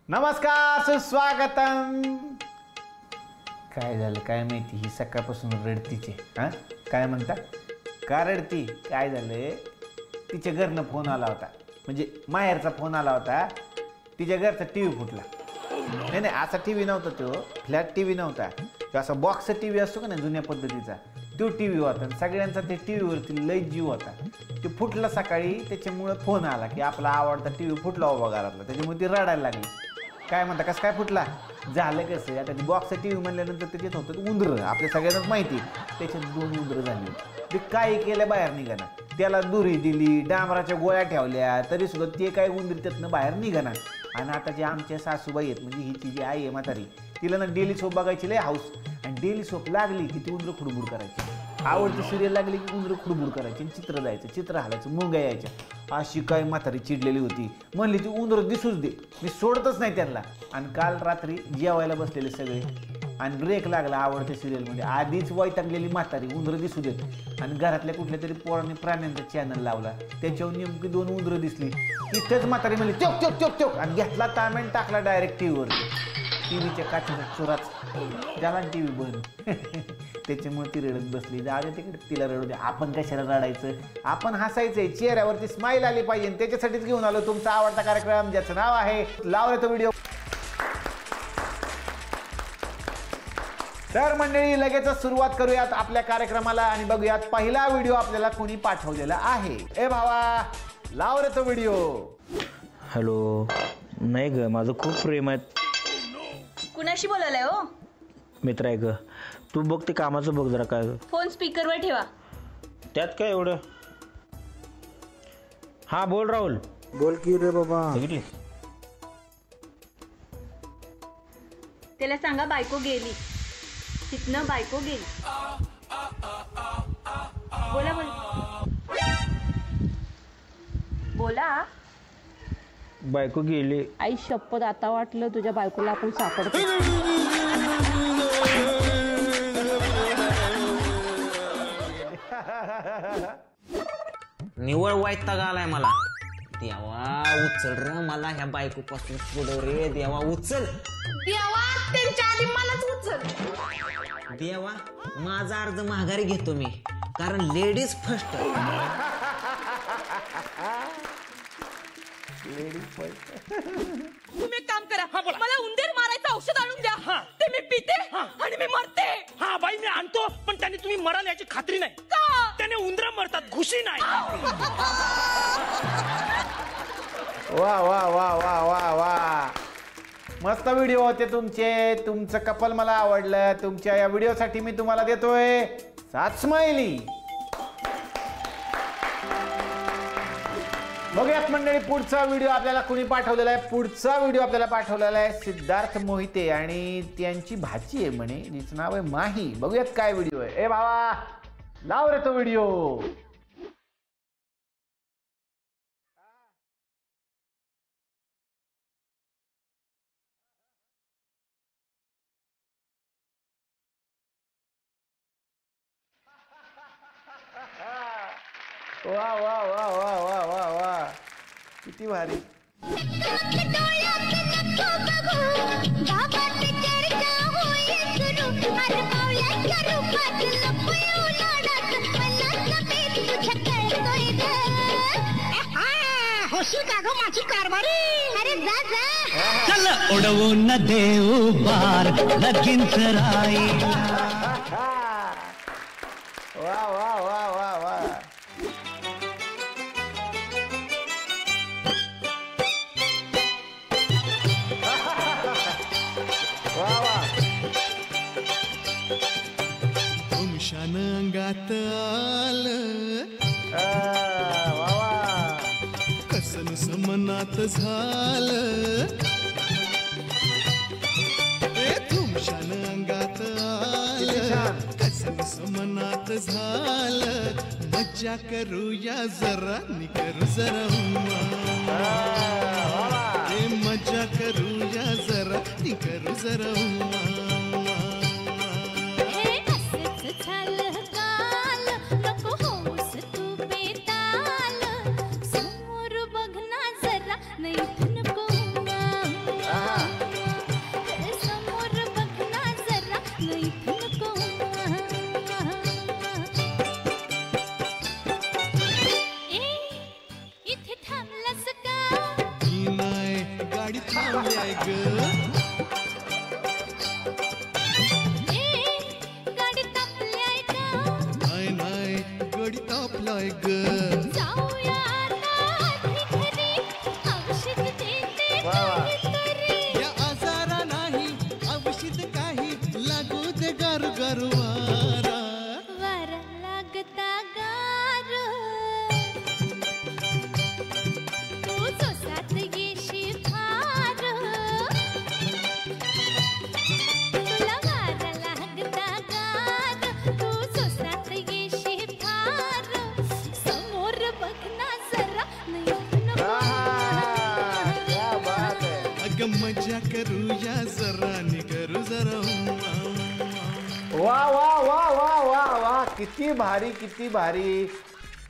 नमस्कार, सुस्वागतम. काय झालं काय माहिती, ही सकाळपासून रडतीचे. हा काय म्हणता, का रडती? काय झालं, तिच्या घरनं फोन आला होता, म्हणजे माहेरचा फोन आला होता. तिच्या घरचा टीव्ही फुटला. नाही नाही, असा टीव्ही नव्हता, तो फ्लॅट टीव्ही नव्हता, तो असा बॉक्स टीव्ही असतो का नाही जुन्या पद्धतीचा, तो टीव्ही होता. सगळ्यांचा ते टीव्हीवरती लय जीव होता. ते फुटला सकाळी, त्याच्यामुळे फोन आला की आपला आवडता टीव्ही फुटला उभा घरातला. त्याच्यामुळे ती रडायला लागली. काय म्हणता, कसं काय फुटला? झालं कसं, आता बॉक्स टीव्ही म्हणल्यानंतर त्याच्यात होतं उंदरं, आपल्या सगळ्यांनाच माहिती. त्याच्यात 2 उंदरं झाली. ते काय केलं, बाहेर निघाना. त्याला दुरी दिली, डांबराच्या गोळ्या ठेवल्या, तरी सुद्धा ते काय उंदीर त्यातनं बाहेर निघाना. आणि आता जे आमच्या सासूबाई आहेत, म्हणजे हिची जी आई आहे म्हातारी, तिला ना डेली सोप बघायची लय हाऊस. आणि डेली सोप लागली की ती उंदरं खुडबुड करायची. आवडती सिरियल लागली की उंदरं खुडबुड करायची, चित्र जायचं, चित्र हालायचं, मुंग्या यायच्या. अशी काय म्हातारी चिडलेली होती. म्हणली ती उंदरं दिसूच दे, मी सोडतच नाही त्यांना. आणि काल रात्री जेवायला बसलेले सगळे, आणि ब्रेक लागला आवडत्या सिरियलमध्ये. आधीच वैतागलेली म्हातारी उंदरं दिसू देत, आणि घरातल्या कुठल्या तरी पोरांनी प्राण्यांचा चॅनल लावला, त्याच्यावर नेमकी 2 उंदरं दिसली. तिथेच म्हातारी म्हणली चोक चोक चोक चोक, आणि घेतला तामेंट टाकला डायरेक्ट टीव्हीवरती. टीव्हीच्या काचेचा चोराच झाला, टीव्ही बंद. त्याच्यामुळे ती रडत बसली. जाऊ तिकडे, तिला रडू दे, आपण कशाला रडायचं, आपण हसायचंय. चेहऱ्यावरती स्माईल आली पाहिजे, त्याच्यासाठीच घेऊन आलो तुमचा आवडता कार्यक्रम, ज्याचं नाव आहे लाव रे तो व्हिडिओ. तर मंडळी, लगेचच सुरुवात करूयात आपल्या कार्यक्रमाला आणि बघूयात पहिला व्हिडिओ आपल्याला कोणी पाठवलेला आहे. ए भावा, लाव रे तो व्हिडिओ. हॅलो. नाही ग, माझं खूप प्रेम आहे. कुणाशी बोलायलाय हो? मित्र आहे ग. तू बघ ते कामाचं बघ जरा. काय फोन स्पीकरवर ठेवा. त्यात काय एवढं. हा बोल राहुल. बोल की रे बाबा. बघितली? त्याला सांगा बायको गेली, तिथनं बायको गेली. बोला बोला बोला. बायको गेली. आई शपथ, आता वाटलं तुझ्या बायकोला आपण सापडतो. निवळ वैताग आलाय मला. देवा उचल रे मला ह्या बायको पासून पुढं रे. देवा उचल. देवा, त्यांच्या आधी मलाच उचल. देवा, माझा अर्ज माघारी घेतो मी, कारण लेडीज फर्स्ट. तुम्ही एक काम करा, मला उंदीर मारायचं औषध आणून द्या. ते मी पिते आणि मी मरते. हा बाई, मी आणतो, पण त्याने तुम्ही मराल याची खात्री नाही. का? त्याने उंदरं मरतात, घुशी नाही. वा वा वा वा वा वा, मस्त व्हिडिओ होते तुमचे. तुमचं कपल मला आवडलं. तुमच्या या व्हिडिओसाठी मी तुम्हाला देतोय 7 स्माइली. बघूयात मंडळी, पुढचा व्हिडिओ आपल्याला कुणी पाठवलेला आहे. पुढचा व्हिडिओ आपल्याला पाठवलेला आहे सिद्धार्थ मोहिते, आणि त्यांची भाची आहे म्हणे, जिचं नाव आहे माही. बघूयात काय व्हिडिओ आहे. ए भावा, लाव रे तो व्हिडिओ. वा वा वा वा वा वा वा, किती भारी. माझी कारभारी. अरे जा जा. चल उडवून देऊ बार लगीन राई. वा वा वा वा वा. तुमशान अंगात आलं, कसन समनात झालं. तुमशान अंगात आलं, कसन समनात झालं. मज्जा करूया जरा, निकरू जरा मज्जा करूया जरा, निकरू जरा. गाडी थांबल्याय ग गाडी तापल्याय का नाही नाही गाडी तापलाय ग जाऊया आता घरी औषध देते काहीतरी या आजारा नाही औषध काही लागू दे गारू गारू वारा वारा लागता गार तू सोसात येशील फार तुला वारा लागता गार तू सोसात येशील फार समोर बघ ना जरा अग मजा करूया जरा नि करू जरा वा वा वा वा वा वा किती भारी किती भारी.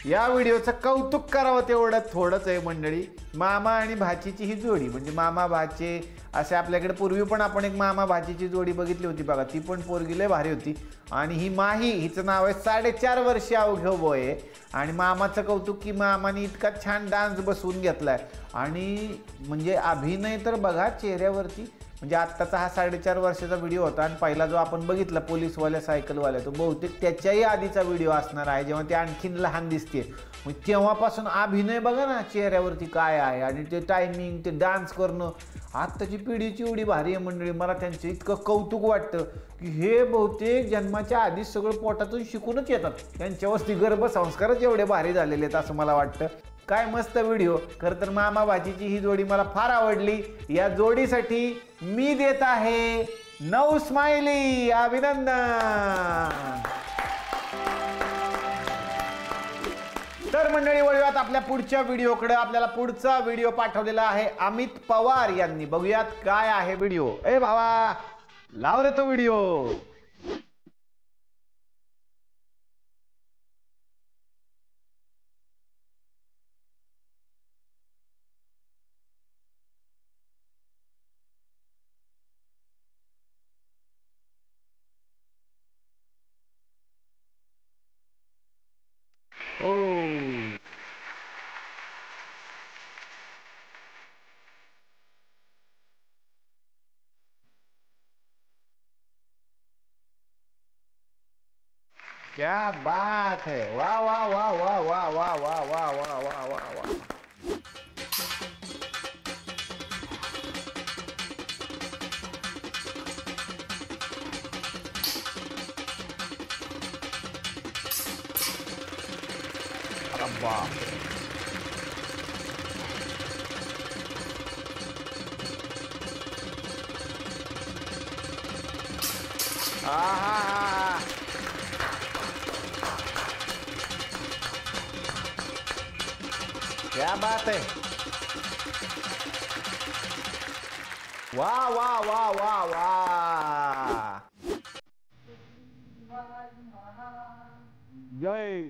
या व्हिडिओचं कौतुक करावं तेवढं थोडंच आहे मंडळी. मामा आणि भाचीची ही जोडी म्हणजे मामा भाचे असे आपल्याकडे पूर्वी पण आपण एक मामा भाचीची जोडी बघितली होती बघा. ती पण पोरगी लय भारी होती. आणि ही माही हिचं नाव आहे 4.5 वर्ष अवघं वय आहे. आणि मामाचं कौतुक की मामाने इतका छान डान्स बसवून घेतलाय. आणि म्हणजे अभिनय तर बघा चेहऱ्यावरती. म्हणजे आत्ताचा हा 4.5 वर्षाचा व्हिडिओ होता आणि पहिला जो आपण बघितला पोलीसवाल्या सायकलवाल्या तो बहुतेक त्याच्याही आधीचा व्हिडिओ असणार आहे जेव्हा ती आणखीन लहान दिसते. मग तेव्हापासून अभिनय बघा ना चेहऱ्यावरती काय आहे आणि ते टायमिंग ते डान्स करणं. आत्ताची पिढीची एवढी भारी आहे मंडळी. मला त्यांचं इतकं कौतुक वाटतं की हे बहुतेक जन्माच्या आधीच सगळं पोटातून शिकूनच येतात. त्यांच्यावरती गर्भसंस्कारच एवढे भारी झालेले आहेत असं मला वाटतं. काय मस्त व्हिडिओ. खरं तर मामा भाचीची ही जोडी मला फार आवडली. या जोडीसाठी मी देत आहे 9 स्माइली. अभिनंदन. तर मंडळी वळूयात आपल्या पुढच्या व्हिडिओकडे. आपल्याला पुढचा व्हिडिओ पाठवलेला आहे अमित पवार यांनी. बघूयात काय आहे व्हिडिओ. ए भावा लाव रे तो व्हिडिओ. क्या बात है. वाह वाह वाह वाह वाह वाह वाह वाह वाह वाह वाह वाह. अरे बाप. आहा. क्या बात है. वाह वाह वाह वाह वाह. जय.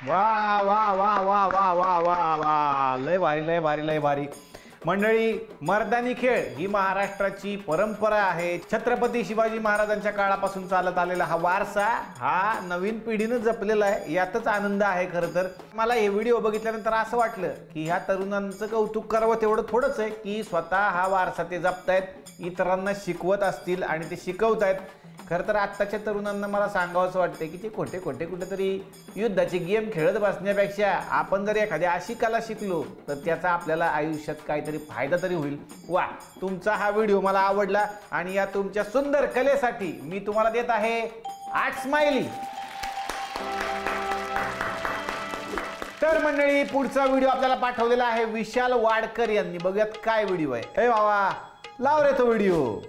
वाह वाह वाह वाह वाह वाह वाह वाह. लय भारी लय भारी लय भारी. मंडळी मर्दानी खेळ ही महाराष्ट्राची परंपरा आहे. छत्रपती शिवाजी महाराजांच्या काळापासून चालत आलेला हा वारसा हा नवीन पिढीनं जपलेला आहे. यातच आनंद आहे. खरं तर मला हे व्हिडिओ बघितल्यानंतर असं वाटलं की ह्या तरुणांचं कौतुक करावं तेवढं थोडंच आहे की स्वतः हा वारसा ते जपतायत, इतरांना शिकवत असतील आणि ते शिकवतायत. खरं तर आत्ताच्या तरुणांना मला सांगावंसं वाटतं की ते खोटे खोटे कुठेतरी युद्धाचे गेम खेळत बसण्यापेक्षा आपण जर एखाद्या अशी कला शिकलो तर त्याचा आपल्याला आयुष्यात काहीतरी फायदा तरी होईल. वा, तुमचा हा व्हिडिओ मला आवडला आणि या तुमच्या सुंदर कलेसाठी मी तुम्हाला देत आहे 8 स्माइली. तर मंडळी पुढचा व्हिडिओ आपल्याला पाठवलेला आहे विशाल वाडकर यांनी. बघूयात काय व्हिडिओ आहे. ए बाबा लाव रे तो व्हिडिओ.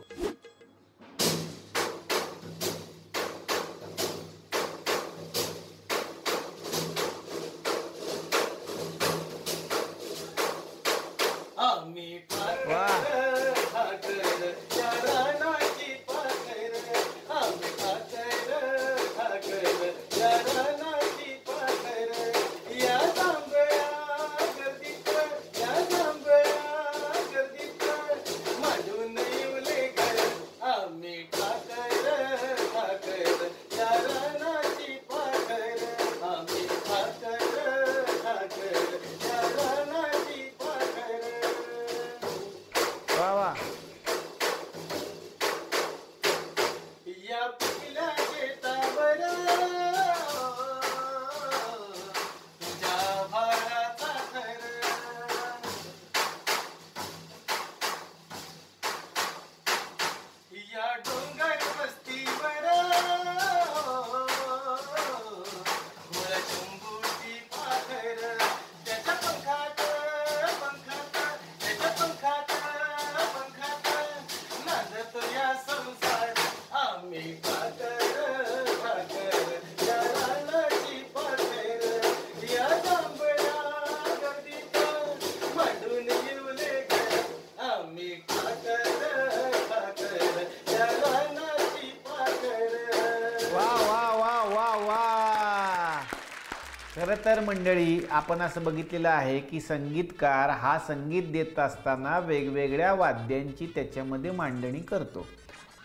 खरं तर मंडळी आपण असं बघितलेलं आहे की संगीतकार हा संगीत देत असताना वेगवेगळ्या वाद्यांची त्याच्यामध्ये मांडणी करतो.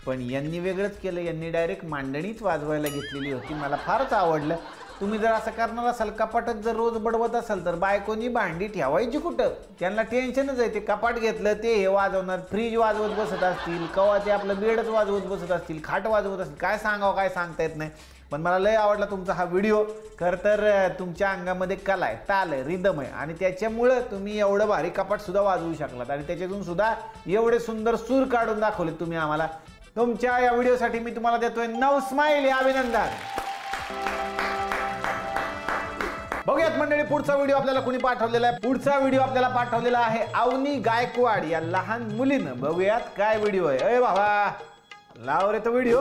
पण यांनी वेगळंच केलं. यांनी डायरेक्ट मांडणीच वाजवायला घेतलेली होती. मला फारच आवडलं. तुम्ही जर असं करणार असाल, कपाटात जर रोज बडवत असाल, तर बायकोनी भांडी ठेवायची कुठं? त्यांना टेन्शनच आहे. ते कपाट घेतलं ते हे वाजवणार, फ्रीज वाजवत बसत असतील, कवा ते आपलं बेडच वाजवत बसत असतील, खाट वाजवत असतील. काय सांगावं, काय सांगता येत नाही. पण मला लय आवडला तुमचा हा व्हिडिओ. खरं तर तुमच्या अंगामध्ये कला आहे, ताल आहे, रिदम आहे आणि त्याच्यामुळं तुम्ही एवढं भारी कपाटसुद्धा वाजवू शकलात आणि त्याच्यातून सुद्धा एवढे सुंदर सूर काढून दाखवले तुम्ही आम्हाला. तुमच्या या व्हिडिओसाठी मी तुम्हाला देतोय 9 स्माइल. अभिनंदन. बघूयात मंडळी पुढचा व्हिडिओ आपल्याला कोणी पाठवलेला आहे. पुढचा व्हिडिओ आपल्याला पाठवलेला आहे अवनी गायकवाड या लहान मुलीनं. बघूयात काय व्हिडिओ आहे. अरे बाबा लाव रे तो व्हिडिओ.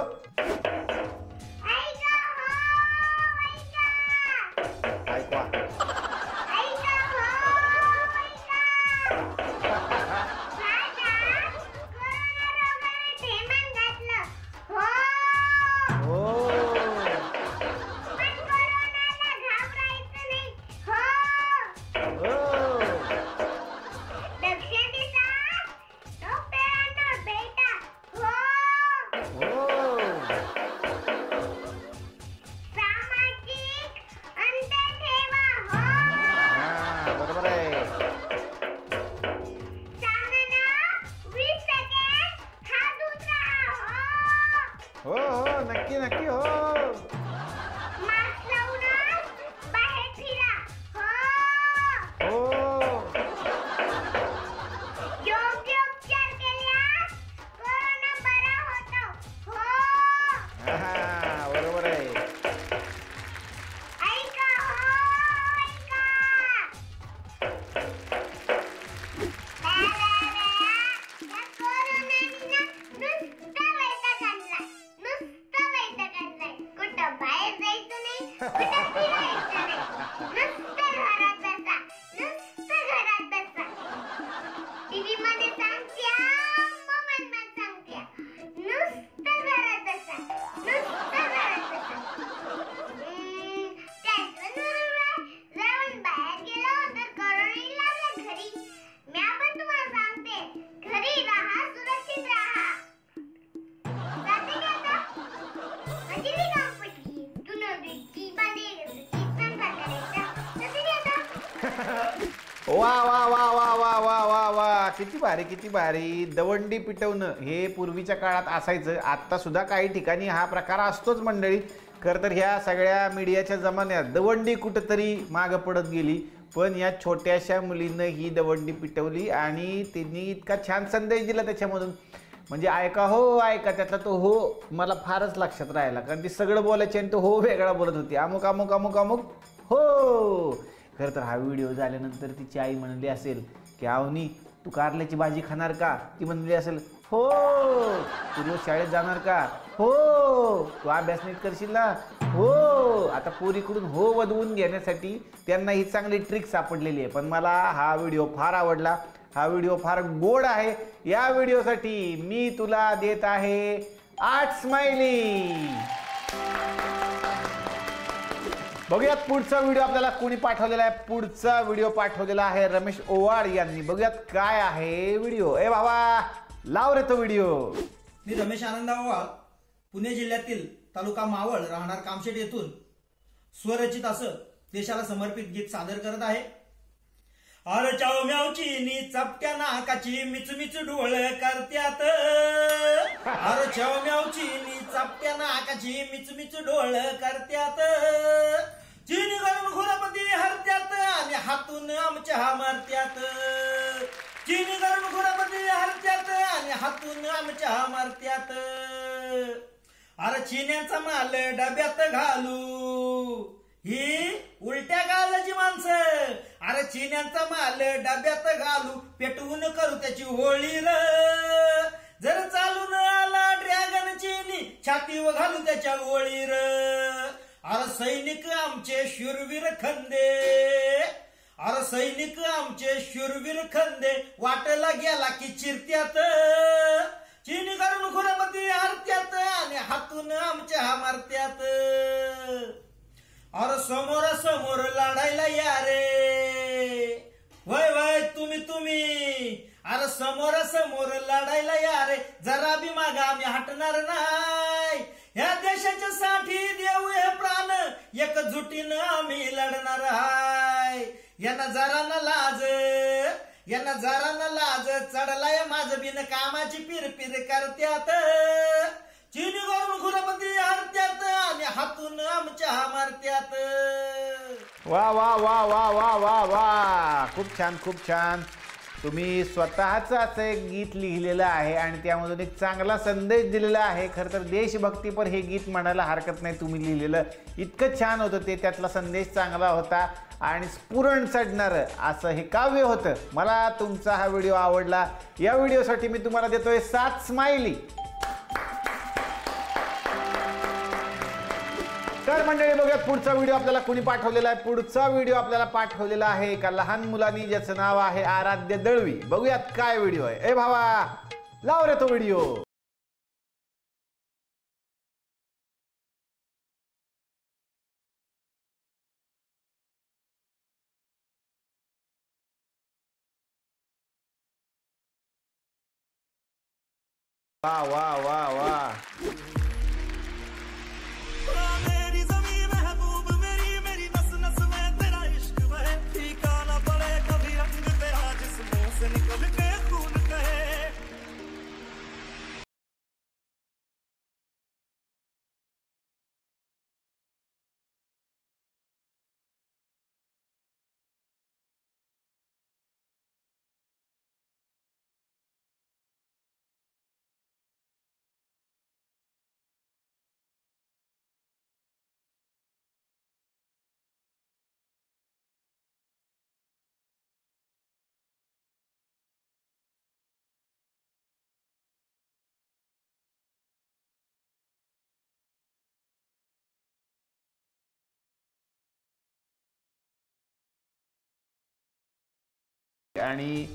हो हो नक्की नक्की हो. बाहेर फिरा. हो. योग्य उपचार केल्यास कोरोना बरा होतो. हो. बरोबर आहे. ऐका हो ऐका. या कोरोनाने नुसता वैताग आणलाय. नुसता वैताग आणलाय. कुठं बाहेर जायचं नाही, कुठं फिरायचं नाही. नुसतं घरात बसा. नुसतं घरात बसा. टीव्ही मध्ये सांगत्या, मोबाईल मध्ये सांगत्या. नुसतं घरात बसा. नुसतं घरात बसा. त्याचं जाऊन बाहेर गेलो तर कोरोना लागला घरी. मी पण तुम्हाला सांगते, घरी राहा, सुरक्षित राहा. जाते का आता? माझी नाही काम पडली. तू नव्हती बांधे संसार करायचा. जाते का आता? वा वा वा वा वा वा वा वा. किती भारी किती भारी. दवंडी पिटवणं हे पूर्वीच्या काळात असायचं. आत्ता सुद्धा काही ठिकाणी हा प्रकार असतोच मंडळी. खरं तर ह्या सगळ्या मीडियाच्या जमान्यात दवंडी कुठंतरी मागं पडत गेली. पण या छोट्याशा मुलीनं ही दवंडी पिटवली आणि त्यांनी इतका छान संदेश दिला त्याच्यामधून. म्हणजे ऐका हो ऐका, त्यातला तो हो मला फारच लक्षात राहिला. कारण ती सगळं बोलायची आणि तो हो वेगळा बोलत होती. अमुक अमुक अमुक अमुक हो. खरं तर हा व्हिडिओ झाल्यानंतर तिची आई म्हणली असेल की अवनी तू कारल्याची भाजी खाणार का? ती म्हणली असेल हो. तू रोज शाळेत जाणार का? हो. तू अभ्यास नीट करशील ना? हो. आता पोरीकडून हो वदवून घेण्यासाठी त्यांना ही चांगली ट्रिक सापडलेली आहे. पण मला हा व्हिडिओ फार आवडला. हा व्हिडिओ फार गोड आहे. या व्हिडिओसाठी मी तुला देत आहे 8 स्माइली. बघूयात पुढचा व्हिडिओ आपल्याला कोणी पाठवलेला आहे. पुढचा व्हिडिओ पाठवलेला आहे रमेश ओवाड यांनी. बघूयात काय आहे व्हिडिओ. ए बाबा लाव रे तो व्हिडिओ. मी रमेश आनंदराव ओवाड, पुणे जिल्ह्यातील तालुका मावळ, राहणार कामशेट येथून स्वरचित असं देशाला समर्पित गीत सादर करत आहे. अरे चाव म्यावची नी चपट्या नाकाची मिचमिच डोळ करत्यात. अरे चाव म्यावची नी चपट्या नाकाची मिचमिच डोळ करत्यात. चिनी करून खुरापती हरत्यात आणि हातून आमच्या मारत्यात. चिनी करून खुरापती हरत्यात आणि हातून आमच्या मारत्यात. अरे चिन्याचा माल डब्यात घालू ही उलट्या गालाची माणसं. अरे चिन्यांचा माल डब्यात घालू पेटवून करू त्याची होळी र. जर चालून आला ड्रॅगन चिनी छातीवर घालू त्याच्या गोळी र. अरे सैनिक आमचे शूरवीर खंदे. अरे सैनिक आमचे शूरवीर खंदे वाटला गेला की चिरत्यात. चिनी करून खुरापती हरत्यात आणि हातून आमच्या मारत्यात. अरे समोरासमोर लढायला या रे. वय वय तुम्ही. अरे समोरासमोर लढायला या रे. जरा बी मागा आम्ही हटणार नाही. या देशाच्या साठी देऊ हे प्राण एकजुटीनं आम्ही लढणार हाय. यांना जरा न लाज चढलाय माझं बिन कामाची पिरपिर करत्यात. चिनी करून खुरापती हरत्यात आणि हातून आमच्या मारत्यात. वा वा वा वा वा वा वा. खूप छान खूप छान. तुम्ही स्वतःच असं एक गीत लिहिलेलं आहे आणि त्यामधून एक चांगला संदेश दिलेला आहे. खरं तर देशभक्तीपर हे गीत म्हणायला हरकत नाही. तुम्ही लिहिलेलं इतकं छान होतं ते. त्यातला संदेश चांगला होता आणि स्फुरण चढणारं असं हे काव्य होतं. मला तुमचा हा व्हिडिओ आवडला. या व्हिडिओसाठी मी तुम्हाला देतोय 7 स्माइली. तर मंडळी बघूयात पुढचा व्हिडिओ आपल्याला कोणी पाठवलेला आहे. पुढचा व्हिडिओ आपल्याला पाठवलेला आहे एका लहान मुलानी ज्याचं नाव आहे आराध्य दळवी. बघूयात काय व्हिडिओ आहे. ए भावा लाव रे तो व्हिडिओ. वा वा वा वा. आणि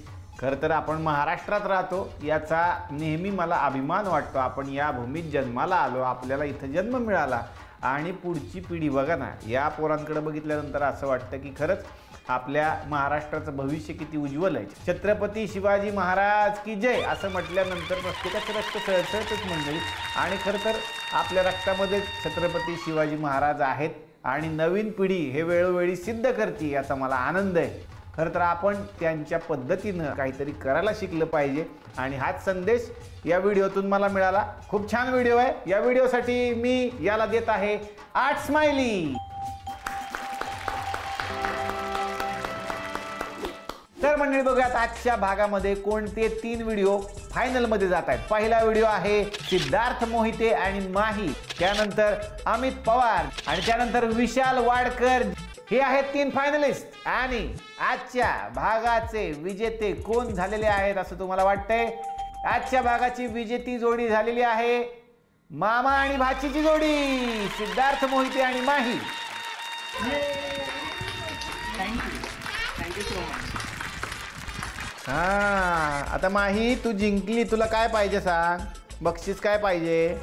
खरं तर आपण महाराष्ट्रात राहतो याचा नेहमी मला अभिमान वाटतो. आपण या भूमीत जन्माला आलो. आपल्याला इथं जन्म मिळाला आणि पुढची पिढी बघा ना. या पोरांकडे बघितल्यानंतर असं वाटतं की खरंच आपल्या महाराष्ट्राचं भविष्य किती उज्ज्वल आहे. छत्रपती शिवाजी महाराज की जय असं म्हटल्यानंतर प्रत्येकाचं रक्त सळसळतच मंडळी. आणि खरं तर आपल्या रक्तामध्ये छत्रपती शिवाजी महाराज आहेत आणि नवीन पिढी हे वेळोवेळी सिद्ध करते याचा मला आनंद आहे. खरं तर आपण त्यांच्या पद्धतीनं काहीतरी करायला शिकलं पाहिजे आणि हाच संदेश या व्हिडिओतून मला मिळाला. खूप छान व्हिडिओ आहे. या व्हिडिओसाठी मी याला देत आहे 8 स्माइली. तर मंडळी बघूयात आजच्या भागामध्ये कोणते 3 व्हिडिओ फायनलमध्ये जात आहेत. पहिला व्हिडिओ आहे सिद्धार्थ मोहिते आणि माही, त्यानंतर अमित पवार आणि त्यानंतर विशाल वाडकर हे आहेत 3 फायनलिस्ट आणि आजच्या भागाचे विजेते कोण झालेले आहेत असं तुम्हाला वाटतंय? आजच्या भागाची विजेती जोडी झालेली आहे मामा आणि भाचीची जोडी, सिद्धार्थ मोहिते आणि माही. हा, आता माही तू जिंकली, तुला काय पाहिजे सांग, बक्षीस काय पाहिजे?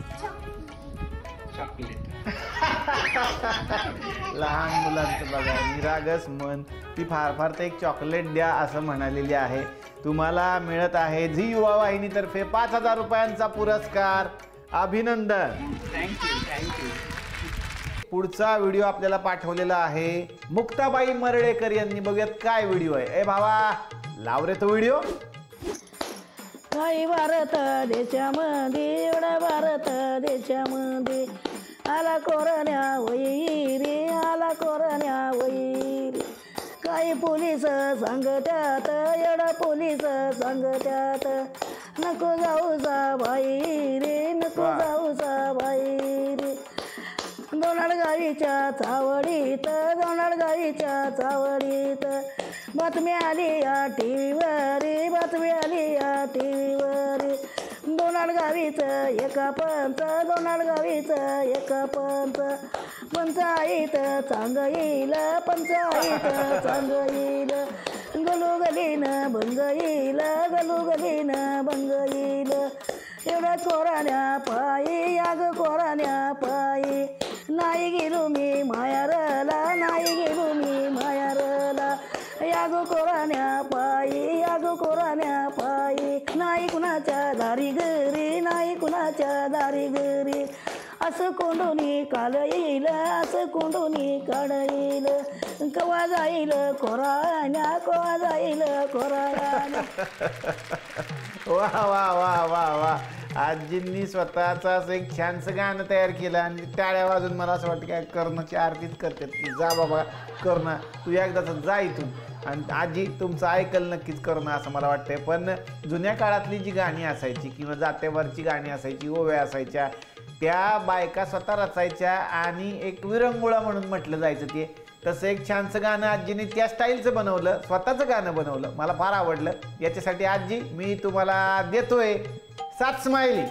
लहान मुलांचं बघा निरागस मन, ती फार फार तर एक चॉकलेट द्या असं म्हणालेली आहे. तुम्हाला मिळत आहे झी युवा वाहिनीतर्फे 5,000 रुपयांचा पुरस्कार. अभिनंदन. थँक्यू. पुढचा व्हिडिओ आपल्याला पाठवलेला आहे मुक्ताबाई मरळेकर यांनी. बघूयात काय व्हिडिओ आहे. ए भावा लाव रे तो व्हिडिओ. काही भारत देशामध्ये, एवढा भारत देशामध्ये आला कोरण्या वैरी, आला कोरण्या वैरी. काही पोलीस सांगत्यात, एवढा पोलीस सांगत्यात नको जाऊचा बाई रे, नको जाऊचा बाई रे. दोनाडगावीच्या चावडीत, दोनाडगावीच्या चावडीत बातमी आली या टीव्हीवर, बातमी आली या टीव्हीवर. दोनाडगावीचं एका पंच, दोनाडगावीचं एका पंच. पंचायत चांग येईल, पंचायत चांग येईल. गलोगलीनं भंग येईल, गलोगलीनं भंग येईल. एवढ्या कोराण्या पायी, याग कोराण्या पायी नाही गेलो मी मायारला, नाही गेलो मी मायारला. याग कोराण्या पायी, याग कोराण्या पायी नाही कुणाच्या दारी घरी, नाही कुणाच्या दारी घरी. असं कोंडोनी काल येईल, असं कोंडोनी काढ येईल. कवा जाईल कोराण्या, कवा जाईल कोराण्या. वा वा वा वा वा. आजींनी स्वतःचाच एक छानसं गाणं तयार केलं आणि टाळ्या वाजून मला असं वाटतं काय कर्णची आरतीच करतात की जा बाबा कर्ण तू एकदाच जा इथून. आणि आजी तुमचं ऐकल नक्कीच करणं असं मला वाटतंय. पण जुन्या काळातली जी गाणी असायची किंवा जात्यावरची गाणी असायची, ओव्या असायच्या, त्या बायका स्वतः रचायच्या आणि एक विरंगुळा म्हणून म्हटलं जायचं ते. तसं एक छानसं गाणं आजीने त्या स्टाईलचं बनवलं, स्वतःचं गाणं बनवलं, मला फार आवडलं. याच्यासाठी आजी मी तुम्हाला देतोय 7 स्माइली.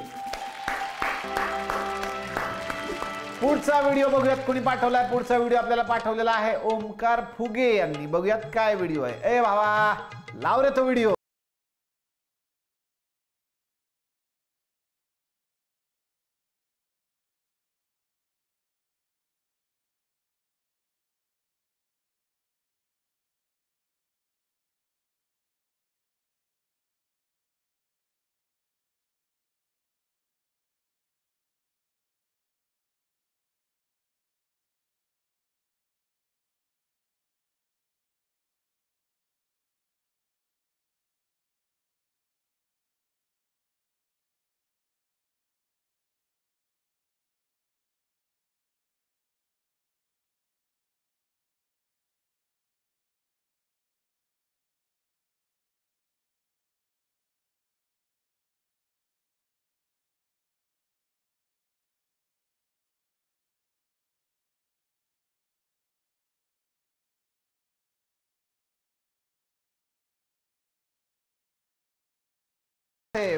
पुढचा व्हिडिओ बघूयात कोणी पाठवलाय. पुढचा व्हिडिओ आपल्याला पाठवलेला आहे ओमकार फुगे यांनी. बघूयात काय व्हिडिओ आहे. ए भावा लाव रे तो व्हिडिओ.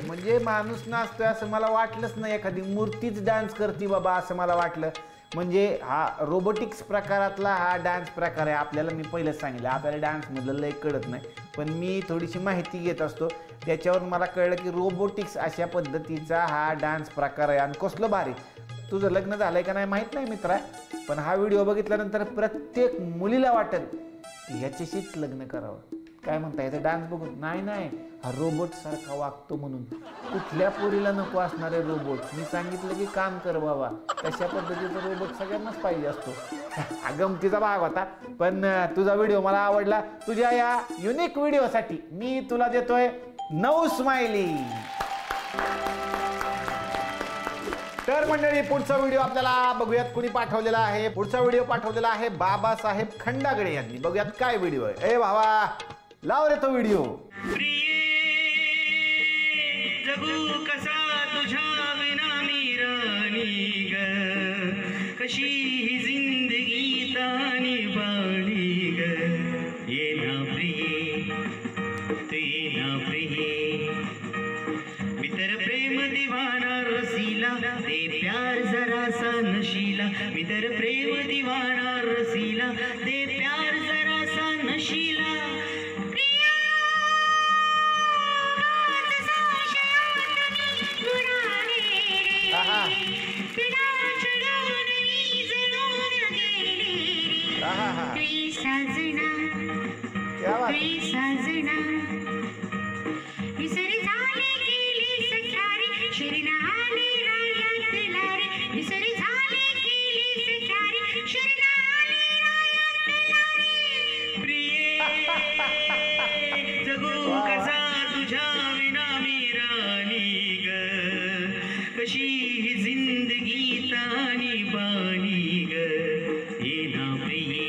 म्हणजे माणूस नाचतोय असं मला वाटलंच नाही. एखादी मूर्तीच डान्स करते बाबा असं मला वाटलं. म्हणजे हा रोबोटिक्स प्रकारातला हा डान्स प्रकार आहे. आपल्याला मी पहिलेच सांगितलं आपल्याला डान्समधलं लय कळत नाही, पण मी थोडीशी माहिती घेत असतो. त्याच्यावरून मला कळलं की रोबोटिक्स अशा पद्धतीचा हा डान्स प्रकार आहे. आणि कसलं भारी. तुझं लग्न झालंय का नाही माहीत नाही मित्रा, पण हा व्हिडिओ बघितल्यानंतर प्रत्येक मुलीला वाटेल की ह्याच्याशीच लग्न करावं. काय म्हणता याचा डान्स बघून? नाही हा रोबोट सारखा वागतो म्हणून. कुठल्या पोरीला नको असणारे रोबोट. मी सांगितलं की काम कर बाबा, तशा पद्धतीचा रोबोट सगळ्यांनाच पाहिजे असतो. गमतीचा भाग होता, पण तुझा व्हिडिओ मला आवडला. तुझ्या या युनिक व्हिडिओसाठी मी तुला देतोय 9 स्माइली. तर मंडळी पुढचा व्हिडिओ आपल्याला बघूयात कुणी पाठवलेला आहे. पुढचा व्हिडिओ पाठवलेला आहे बाबासाहेब खंडागळे यांनी. बघूयात काय व्हिडिओ आहे. ए भावा लाव रे तो व्हिडिओ. जगू कसा तुझ्या विना मी राणी ग, कशी ही जिंदगी तानी बाणी दीवाना रसीला दे प्यार जरा सा नशीला मी तर प्रेम दीवाना रसीला दे प्यार जरा सा नशीला क्या बात जगू कसा तुझ्या विना मी राणी ग कशी ही जिंदगी तानी बानी ग ये ना प्रिये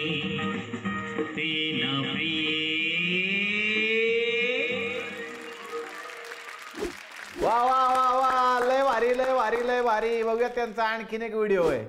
वा वा वा वा लय भारी लय भारी लय भारी. बघूया त्यांचा आणखीन एक व्हिडिओ आहे.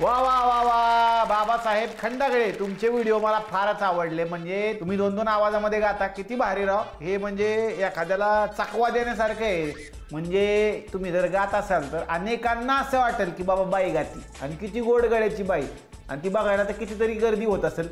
वा वा वा वा बाबासाहेब खंडागळे, तुमचे व्हिडिओ मला फारच आवडले. म्हणजे तुम्ही 2-2 आवाजामध्ये गाता, किती भारी राव. हे म्हणजे एखाद्याला चकवा देण्यासारखं आहे. म्हणजे तुम्ही जर गात असाल तर अनेकांना असं वाटेल की बाबा बाई गाती आणि किती गोड गळ्याची बाई, आणि ती बघायला तर कितीतरी गर्दी होत असेल.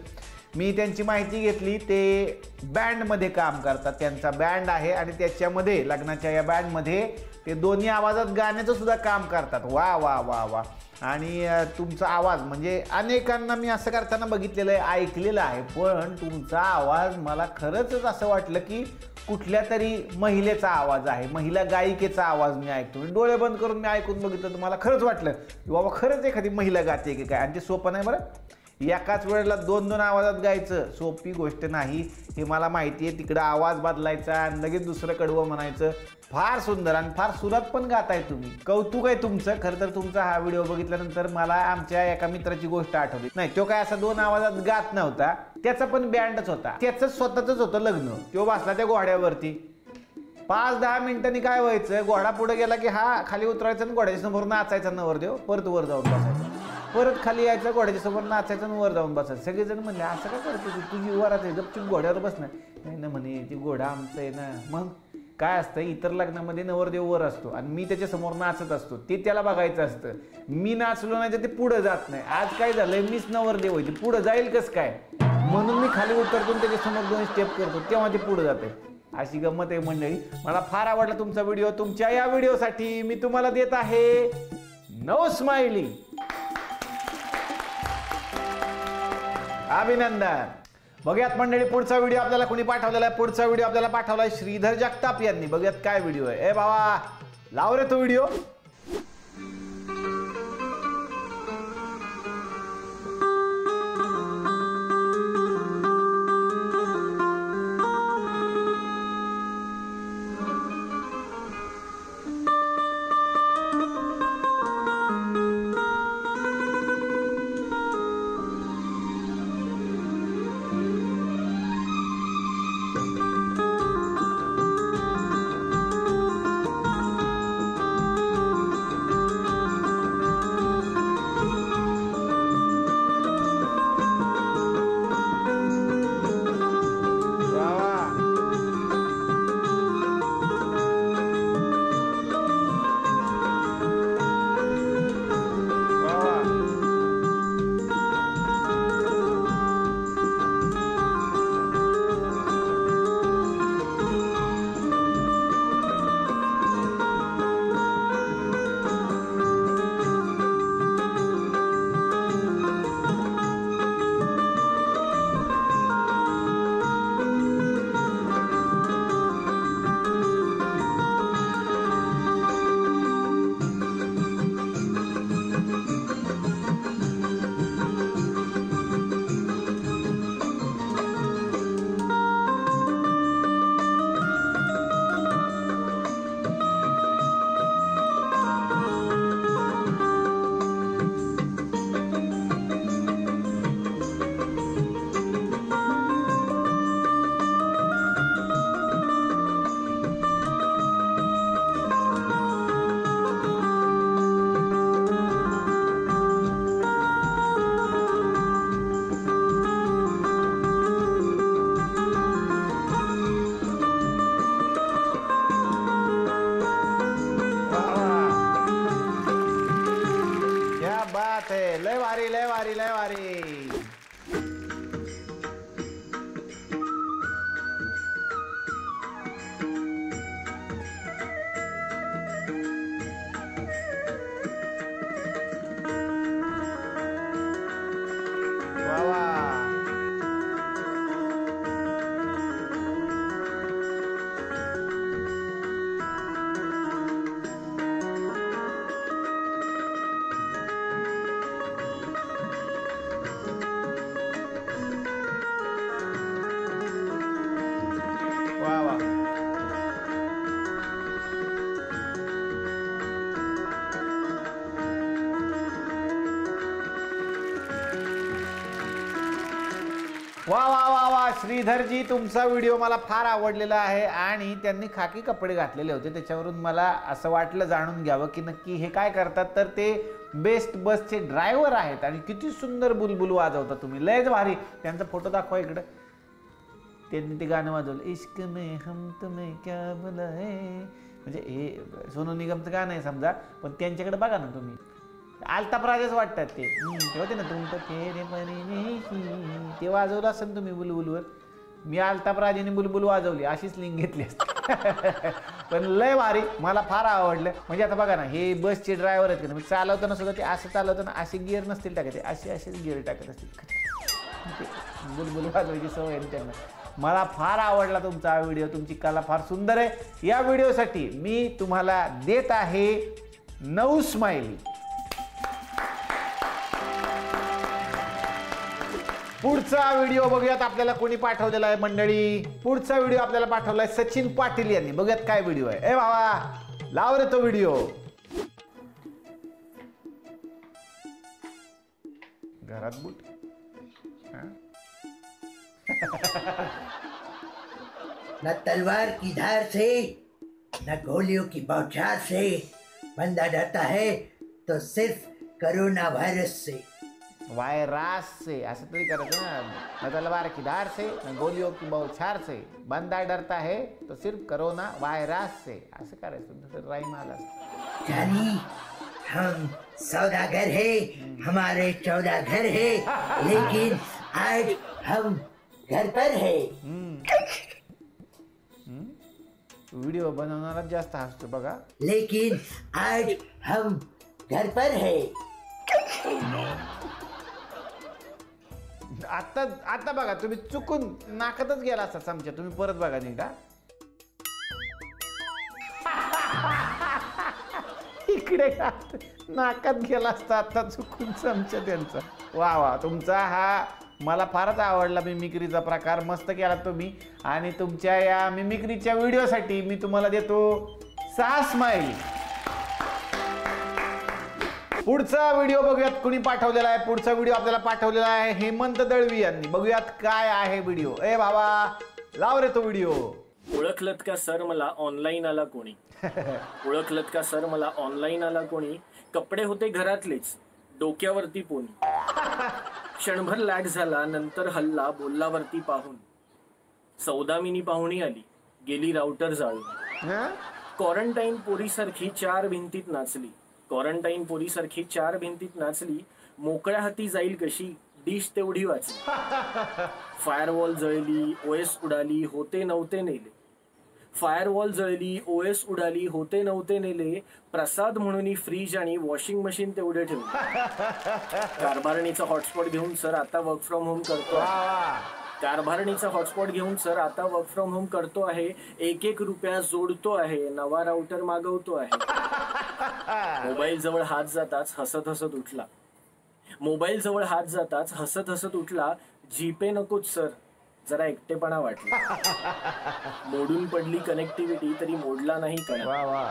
मी त्यांची माहिती घेतली, ते बँडमध्ये काम करतात. त्यांचा बँड आहे आणि त्याच्यामध्ये लग्नाच्या या बँडमध्ये ते दोन्ही आवाजात गाण्याचं सुद्धा काम करतात. वा वा वा वा. आणि तुमचा आवाज म्हणजे अनेकांना मी असं करताना बघितलेलं आहे, ऐकलेलं आहे. पण तुमचा आवाज मला खरंच असं वाटलं की कुठल्या तरी महिलेचा आवाज आहे, महिला गायिकेचा आवाज मी ऐकतो. डोळे बंद करून मी ऐकून बघितलं तर मला खरंच वाटलं की बाबा खरंच एखादी महिला गाते की काय. आणि ते सोपं नाही बरं. एकाच वेळेला 2-2 आवाजात गायचं सोपी गोष्ट नाही, हे मला माहिती आहे. तिकडं आवाज बदलायचा आणि लगेच दुसरं कडवं म्हणायचं. फार सुंदर आणि फार सुरात पण गाताय तुम्ही. कौतुक आहे तुमचं. खरं तर तुमचा हा व्हिडिओ बघितल्यानंतर मला आमच्या एका मित्राची गोष्ट आठवली. नाही, तो काय असा 2 आवाजात गात नव्हता, त्याचा पण बँडच होता. त्याचं स्वतःच होतं लग्न. तो बसला त्या घोड्यावरती. 5-10 मिनिटांनी काय व्हायचं, घोडा पुढे गेला की हा खाली उतरायचा आणि घोड्याच्या समोर नाचायचा नवरदेव, परत वर जाऊन बसायचा, परत खाली यायचं, घोड्याच्या समोर नाचायचं आणि वर जाऊन बसायचं. सगळेजण म्हणले असं काय करतो तुझी वरात आहे, गपचूप घोड्यावर बसणार. नाही ना म्हणे, ती घोडा आमचं आहे ना. मग काय असतं, इतर लग्नामध्ये नवरदेव वर असतो आणि मी त्याच्यासमोर नाचत असतो, ते त्याला बघायचं असतं. मी नाचलो नाही तर ते पुढं जात नाही. आज काय झालंय, मीच नवरदेव होते, पुढं जाईल कसं काय, म्हणून मी खाली उतरतो त्याच्यासमोर 2 स्टेप करतो, तेव्हा ते पुढं जाते. अशी गंमत आहे मंडळी. मला फार आवडला तुमचा व्हिडिओ. तुमच्या या व्हिडिओसाठी मी तुम्हाला देत आहे 9 स्माइली. अभिनंदन. बघूयात मंडळी पुढचा व्हिडिओ आपल्याला कोणी पाठवलेला आहे. पुढचा व्हिडिओ आपल्याला पाठवलाय श्रीधर जगताप यांनी. बघूयात काय व्हिडिओ आहे. ए बाबा लाव रे तो व्हिडिओ. लय भारी लय भारी लय भारी. वा वा. वा वा. वा वा वा वा. श्रीधरजी, तुमचा व्हिडिओ मला फार आवडलेला आहे आणि त्यांनी खाकी कपडे घातलेले होते, त्याच्यावरून मला असं वाटलं जाणून घ्यावं की नक्की हे काय करतात. तर ते बेस्ट बसचे ड्रायव्हर आहेत आणि किती सुंदर बुलबुल वाजवता तुम्ही, लयच भारी. त्यांचा फोटो दाखवा इकडं. त्यांनी ते गाणं वाजवलं, इश्क में हम तुम्हें क्या बुलाए, म्हणजे हे सोनू निगमचं गाणं आहे समजा, पण त्यांच्याकडे बघा ना तुम्ही, आलताप राजाच वाटतात ते होते ना. तुमचं फेरे परी ते वाजवलं असेल तुम्ही बुलबुलवर. मी आलताप राजाने बुलबुल वाजवली अशीच लिंक घेतली असते. पण लय भारी, मला फार आवडलं. म्हणजे आता बघा ना, हे बसचे ड्रायव्हर आहेत का, मी चालवताना सुद्धा ते असं चालवताना असे गिअर नसतील टाकत, असेच गिअर टाकत असतील. बुलबुल वाजवायची सवय आहे त्यांना. मला फार आवडला तुमचा हा व्हिडिओ, तुमची कला फार सुंदर आहे. या व्हिडिओसाठी मी तुम्हाला देत आहे 9 स्माइली. पुढचा व्हिडिओ बघूयात आपल्याला कोणी पाठवलेला आहे मंडळी. पुढचा व्हिडिओ आपल्याला पाठवलाय सचिन पाटील यांनी. बघूयात काय व्हिडिओ आहे. ए बाबा लाव रे तो व्हिडिओ. घरात बूट न तलवार की धार से न गोलियों की बौछार से बंदा डरता है तो सिर्फ कोरोना वायरस से. वायरस से असं तरी करायचं ना. न तलवार की धार से न गोलियों की बौछार से बंदा डरता है तो सिर्फ कोरोना वायरस से असं करायचं. राईम आला. जानी हम सौदागर है, हमारे 14 घर है, लेकिन आज हम घर पर है. व्हिडिओ बनवणारा जास्त हसतो बघा. लेकिन आज हम घर पर है. आता बघा, तुम्ही चुकून नाकातच गेला असता चमच्या. तुम्ही परत बघा निघा. इकडे नाकात गेला असता आता चुकून चमच्या त्यांचा. वा वा, तुमचा हा मला फारच आवडला मिमिक्रीचा प्रकार. मस्त केला तुम्ही. आणि तुमच्या या मिमिक्रीच्या व्हिडिओसाठी मी तुम्हाला देतो 6 स्माइली. पुढचा व्हिडिओ बघूयात कुणी पाठवलेला आहे. पुढचा व्हिडिओ आपल्याला पाठवलेला आहे हेमंत दळवी यांनी. बघूयात काय आहे व्हिडिओ. ए बाबा लाव रे तो व्हिडिओ. ओळखलत का सर मला ऑनलाईन आला कोणी. ओळखलत का सर मला ऑनलाईन आला कोणी. कपडे होते घरातलेच, डोक्यावरती पोनी. क्षणभर लॅग झाला, नंतर हल्ला बोललावरती पाहून. सौदामिनी पाहुणी आली, गेली राउटर जाळून. क्वारंटाईन पोरीसारखी 4 भिंतीत नाचली. क्वारंटाईन पोरीसारखी 4 भिंतीत नाचली. मोकळ्या हाती जाईल कशी, डिश तेवढी वाचली. फायरवॉल जळली, ओएस उडाली, होते नव्हते नेले. फायरवॉल जळली, ओएस उडाली, होते नव्हते नेले. प्रसाद म्हणून फ्रीज आणि वॉशिंग मशीन तेवढे ठेवले. कारभारणीचा हॉटस्पॉट घेऊन सर आता वर्क फ्रॉम होम करतो. कारभारणीचा हॉटस्पॉट घेऊन सर आता वर्क फ्रॉम होम करतो आहे. 1-1 रुपया जोडतो आहे, नवा राउटर मागवतो आहे. मोबाईल जवळ हात जाताच हसत हसत उठला. मोबाईल जवळ हात जाताच हसत हसत उठला. जीपे नकोच सर, जरा एकटेपणा वाटला. मोडून पडली कनेक्टिव्हिटी तरी मोडला नाही कणा.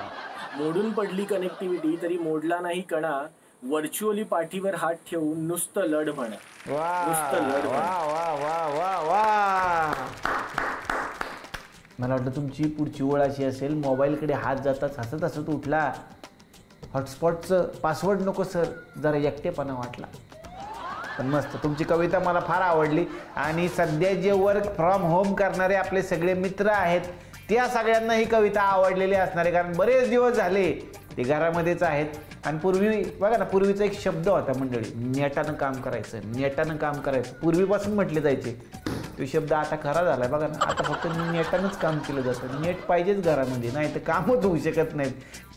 मोडून पडली कनेक्टिव्हिटी तरी मोडला नाही कणा. व्हर्च्युअली पाठीवर हात ठेवून नुसतं लढ म्हणा. नुसतं लढ. मला वाटतं तुमची पुढची ओळ अशी असेल, मोबाईलकडे हात जाताच हसत हसत उठला. हॉटस्पॉटचं पासवर्ड नको सर, जरा एकटेपणा वाटला. पण मस्त, तुमची कविता मला फार आवडली. आणि सध्या जे वर्क फ्रॉम होम करणारे आपले सगळे मित्र आहेत त्या सगळ्यांना ही कविता आवडलेली असणार आहे. कारण बरेच दिवस झाले ते घरामध्येच आहेत. आणि पूर्वी बघा ना, पूर्वीचा एक शब्द होता मंडळी, नेटानं काम करायचं, नेटानं काम करायचं. पूर्वीपासून म्हटले जायचे. तो शब्द आता खरा झाला आहे बघा ना. आता फक्त नेटानंच काम केलं जातं. नेट पाहिजेच घरामध्ये, नाही तर कामच होऊ शकत नाहीत.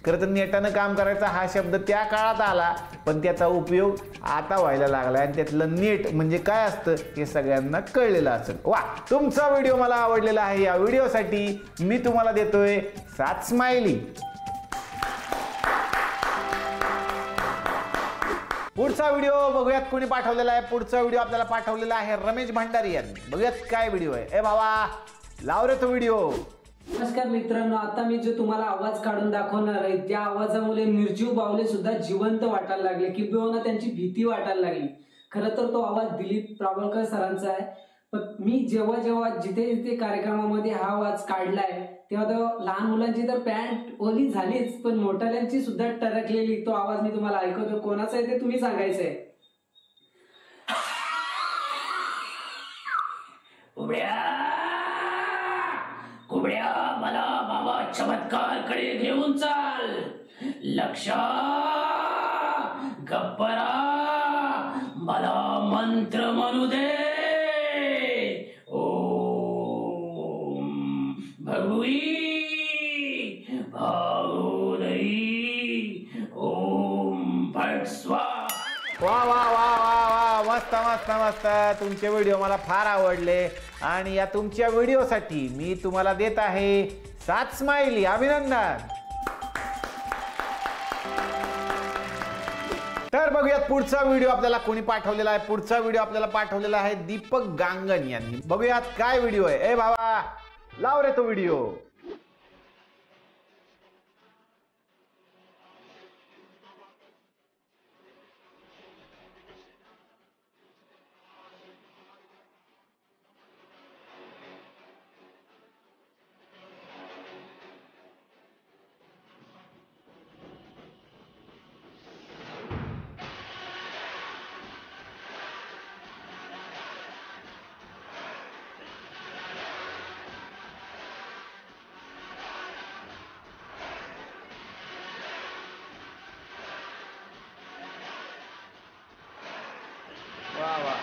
खरं तर नेटानं काम करायचा हा शब्द त्या काळात आला, पण त्याचा उपयोग आता व्हायला लागला. आणि त्यातलं नेट म्हणजे काय असतं हे सगळ्यांना कळलेलं असेल. वा, तुमचा व्हिडिओ मला आवडलेला आहे. या व्हिडिओसाठी मी तुम्हाला देतोय 7 स्माइली. पुढचा व्हिडिओ बघूयात कोणी पाठवलेला आहे. पुढचा व्हिडिओ आपल्याला पाठवलेला आहे रमेश भंडारी यांनी. बघूयात काय व्हिडिओ आहे. ए भावा, लाव रे तो व्हिडिओ. नमस्कार मित्रांनो, आता मी जो तुम्हाला आवाज काढून दाखवणार आहे त्या आवाजामुळे निर्जीव बावले सुद्धा जिवंत वाटायला लागले, किंबहुना त्यांची भीती वाटायला लागली. खरं तर तो आवाज दिलीप प्रावळकर सरांचा आहे. पण मी जेव्हा जिथे जिथे कार्यक्रमामध्ये हा आवाज काढलाय तेव्हा तर लहान मुलांची तर पॅन्ट ओली झालीच, पण मोठ्याल्यांची सुद्धा टरकलेली. तो आवाज मी तुम्हाला ऐकवतो. कोणाचा आहे ते तुम्ही सांगायचंय. कुबड्या, मला बाबा चमत्कार कडे घेऊन चाल. लक्ष, गप्परा, मला मंत्र म्हणू दे. ओम भगवी भाऊदई ओम फट स्वाहा. वा वा वा वा वा, मस्त मस्त मस्त. तुमचे व्हिडिओ मला फार आवडले आणि या तुमच्या व्हिडिओसाठी मी तुम्हाला देत आहे 7 स्माइली. अभिनंदन. तर बघूयात पुढचा व्हिडिओ आपल्याला कोणी पाठवलेला आहे. पुढचा व्हिडिओ आपल्याला पाठवलेला आहे दीपक गांगण यांनी. बघूयात काय व्हिडिओ आहे. ए भावा, लाव रे तो व्हिडिओ. वा वा.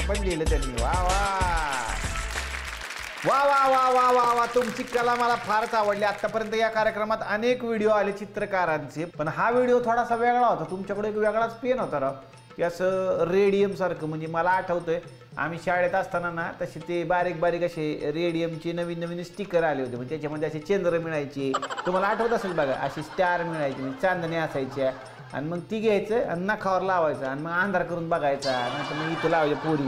पण लिहिलं त्यांनी. वा वा वा वा वा वा वा वा. तुमची कला मला फारच आवडली. आतापर्यंत या कार्यक्रमात अनेक व्हिडिओ आले चित्रकारांचे, पण हा व्हिडिओ थोडासा वेगळा होता. तुमच्याकडे एक वेगळाच पेन होता राव, की असं रेडियम सारखं. म्हणजे मला आठवतंय आम्ही शाळेत असताना ना तसे ते बारीक बारीक असे रेडियमचे नवीन नवीन स्टिकर आले होते. म्हणजे त्याच्यामध्ये असे चंद्र मिळायचे. तुम्हाला आठवत असेल बघा, असे स्टार मिळायचे, म्हणजे चांदणे असायच्या. आणि मग ती घ्यायचं आणि नखावर लावायचं आणि मग अंधार करून बघायचा. नंतर मग इथं लावायचं पोरी,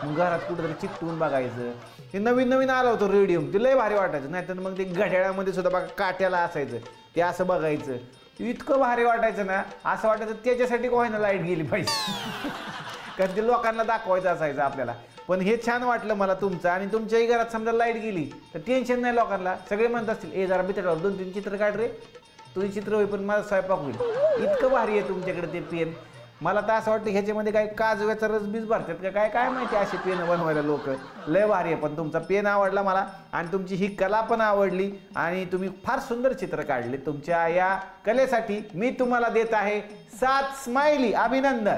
मग घरात कुठंतरी चिकटवून बघायचं. ते नवीन नवीन आलं होतं रेडियम, ते लय भारी वाटायचं. नाहीतर मग ते घड्याळामध्ये सुद्धा बघा काट्याला असायचं, ते असं बघायचं. इतकं भारी वाटायचं ना, असं वाटायचं त्याच्यासाठी कोणाला लाईट गेली पाहिजे, कारण ते लोकांना दाखवायचं असायचं आपल्याला. पण हे छान वाटलं मला तुमचं. आणि तुमच्याही घरात समजा लाईट गेली तर टेन्शन नाही लोकांना. सगळे म्हणत असतील, ए जरा बितडावर 2-3 चित्र काढ रे, तुझी चित्र होई पण माझा स्वयंपाक होईल. इतकं भारी आहे तुमच्याकडे ते पेन. मला तर असं वाटतं ह्याच्यामध्ये काही काजव्याचा रसबीज भरतात का काय, काय माहिती असे पेन बनवायला लोक. लय भारी आहे. पण तुमचा पेन आवडला मला आणि तुमची ही कला पण आवडली आणि तुम्ही फार सुंदर चित्र काढले. तुमच्या या कलेसाठी मी तुम्हाला देत आहे 7 स्माइली. अभिनंदन.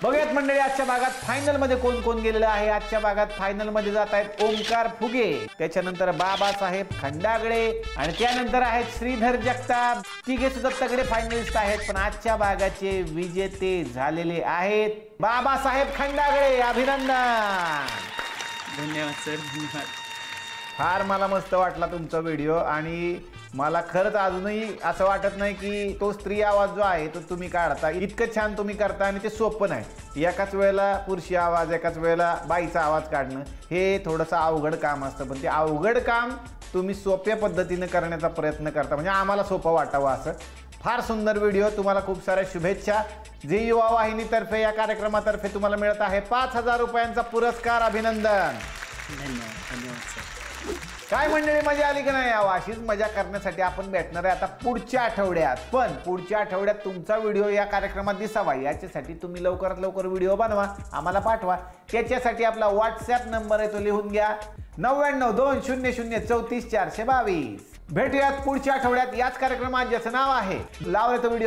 बघूयात मंडळी आजच्या भागात फायनल मध्ये कोण कोण गेलेलं आहे. आजच्या भागात फायनल मध्ये जात आहेत ओमकार फुगे, त्याच्यानंतर बाबासाहेब खंडागळे आणि त्यानंतर आहेत श्रीधर जगताप. तिघे सुद्धा तगडे फायनलिस्ट आहेत. पण आजच्या भागाचे विजेते झालेले आहेत बाबासाहेब खंडागळे. अभिनंदन. धन्यवाद सर, धन्यवाद. फार मला मस्त वाटला तुमचा व्हिडिओ आणि मला खरंच अजूनही असं वाटत नाही की तो स्त्री आवाज जो आहे तो तुम्ही काढता. इतकं छान तुम्ही करता आणि ते सोपं नाही. एकाच वेळेला पुरुषी आवाज, एकाच वेळेला बाईचा आवाज काढणं हे थोडंसं अवघड काम असतं. पण ते अवघड काम तुम्ही सोप्या पद्धतीनं करण्याचा प्रयत्न करता, म्हणजे आम्हाला सोपं वाटावं असं. फार सुंदर व्हिडिओ. तुम्हाला खूप साऱ्या शुभेच्छा. झी युवा वाहिनीतर्फे या कार्यक्रमातर्फे तुम्हाला मिळत आहे 5,000 रुपयांचा पुरस्कार. अभिनंदन. धन्यवाद, धन्यवाद सर. काय मंडळी, मजा आली की नाही? अशीच मजा करण्यासाठी आपण भेटणार आहे आता पुढच्या आठवड्यात. पण पुढच्या आठवड्यात तुमचा व्हिडिओ या कार्यक्रमात दिसावा याच्यासाठी तुम्ही लवकरात लवकर व्हिडिओ बनवा, आम्हाला पाठवा. त्याच्यासाठी आपला व्हॉट्सअप नंबर आहे तो लिहून घ्या, 9920003422. भेटूयात पुढच्या आठवड्यात याच कार्यक्रमात ज्याचं नाव आहे लावले तो व्हिडिओ.